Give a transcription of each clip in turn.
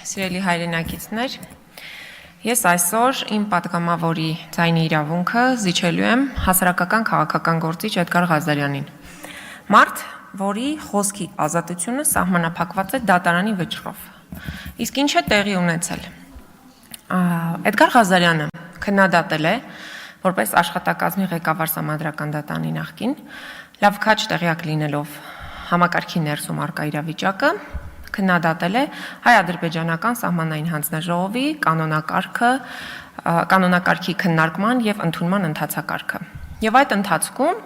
Սիրելի հայրենակիցներ, ես այսօր իմ պատգամավորի ձայնի իրավունքը զիջելու եմ հասարակական քաղաքական գործիչ Էդգար Ղազարյանին։ Մարդ, որի խոսքի ազատությունը սահմանափակված է դատարանի վճռով։ Իսկ ինչ է տեղի ունեցել։ Էդգար Ղազարյանը քննադատել է, որպես աշխատակազմի ղեկավար Սահմանադրական դատարանի նախկին, լավ քաչ տեղյակ լինելով համակարգի ներսում առկա իրավիճակը, քննադատել է հայ-ադրբեջանական սահմանային հանձնաժողովի կանոնակարգի քննարկման եւ ընդունման ընթացակարգը։ Եվ այդ ընթացքում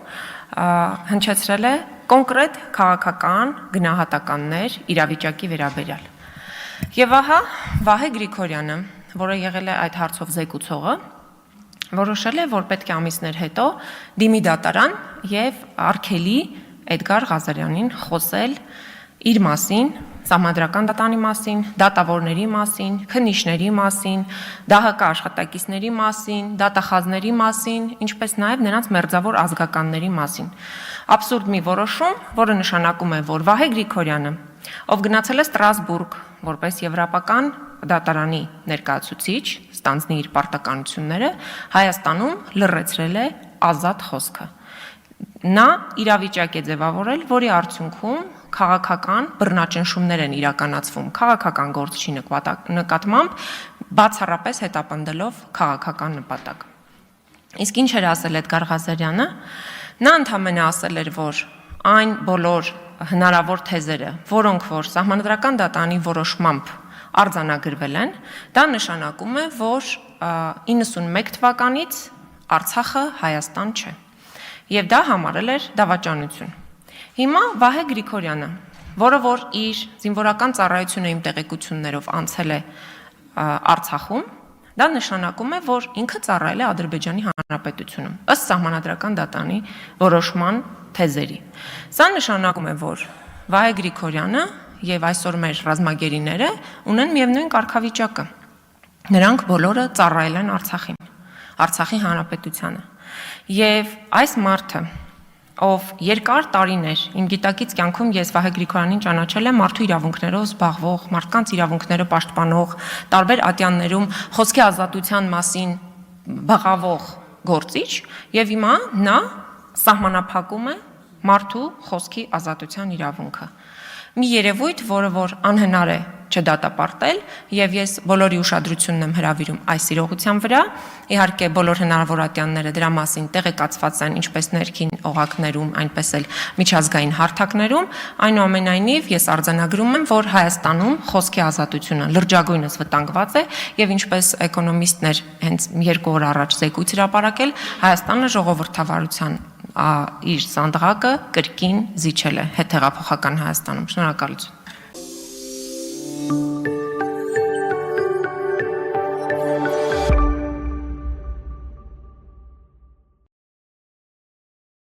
հնչեցրել է կոնկրետ քաղաքական գնահատականներ իրավիճակի վերաբերյալ։ Եվ ահա Վահե Գրիգորյանը, որը եղել է այդ հարցով զեկուցողը, որոշել է, որ պետք է ամիսներ հետո դիմի դատարան եւ արգելի Էդգար Ղազարյանին խոսել իր մասին, Սահմանադրական դատարանի մասին, դատավորների մասին, քննիչների մասին, ԴՀԿ աշխատակիցների մասին, դատախազների մասին, ինչպես նաև նրանց մերձավոր ազգականների մասին։ Աբսուրդ մի որոշում, որը նշանակում է, որ Վահե Գրիգորյանը, ով գնացել է Ստրասբուրգ, որպես եվրոպական դատարանի ներկայացուցիչ, ստանձնի իր պարտականությունները, Հայաստանում լռեցրել է ազատ խոսքը։ Նա իրավիճակ է ձևավորել, որի արդյունքում քաղաքական բռնաճնշումներ են իրականացվում քաղաքական գործչի նկատմամբ, բացառապես հետապնդելով քաղաքական նպատակ։ Իսկ ինչ էր ասել Էդգար Ղազարյանը։ Նա ընդհանրապես ասել էր, որ այն բոլոր հնարավոր թեզերը, որոնք որ Սահմանադրական դատարանի որոշմամբ արձանագրվել են, դա նշանակում է, որ 91 թվականից Արցախը Հայաստան չէ։ Եվ դա համարել էր դավաճանություն։ Հիմա Վահե Գրիգորյանը, որը որ իր զինվորական ծառայությունը իմ տեղեկություններով անցել է Արցախում, դա նշանակում է, որ ինքը ծառայել է Ադրբեջանի Հանրապետությունում, ըստ Սահմանադրական դատարանի որոշման թեզերի։ Սա նշանակում է, որ Վահե Գրիգորյանը եւ այսօր մեր ռազմագերիները ունեն միևնույն կարգավիճակը։ Նրանք բոլորը ծառայել են Արցախին, Արցախի Հանրապետությանը։ Եվ այս մարդը, ով երկար տարիներ իմ գիտակից կյանքում ես Վահե Գրիգորյանին ճանաչել եմ մարդու իրավունքներով զբաղվող, մարդկանց իրավունքները պաշտպանող, տարբեր ատյաններում խոսքի ազատության մասին բղավող գործիչ, եւ հիմա նա սահմանափակում է մարդու խոսքի ազատության իրավունքը։ Մի երևույթ, որը որ անհնար է չդատապարտել, եւ ես բոլորի ուշադրությունն եմ հրավիրում այս իրողության վրա։ Իհարկե բոլոր հնարավոր ատյանները դրա մասին տեղեկացված են ինչպես ներքին օղակներում, այնպես էլ միջազգային հարթակներում, այնուամենայնիվ ես արձանագրում եմ, որ Հայաստանում խոսքի ազատությունը լրջագույնս վտանգված է, եւ ինչպես էկոնոմիստներ հենց 2 օր առաջ զեկույց հրապարակել, Հայաստանը ժողովրդավարության իր սանդղակը կրկին զիջել է հետհեղափոխական Հայաստանում։ Շնորհակալություն։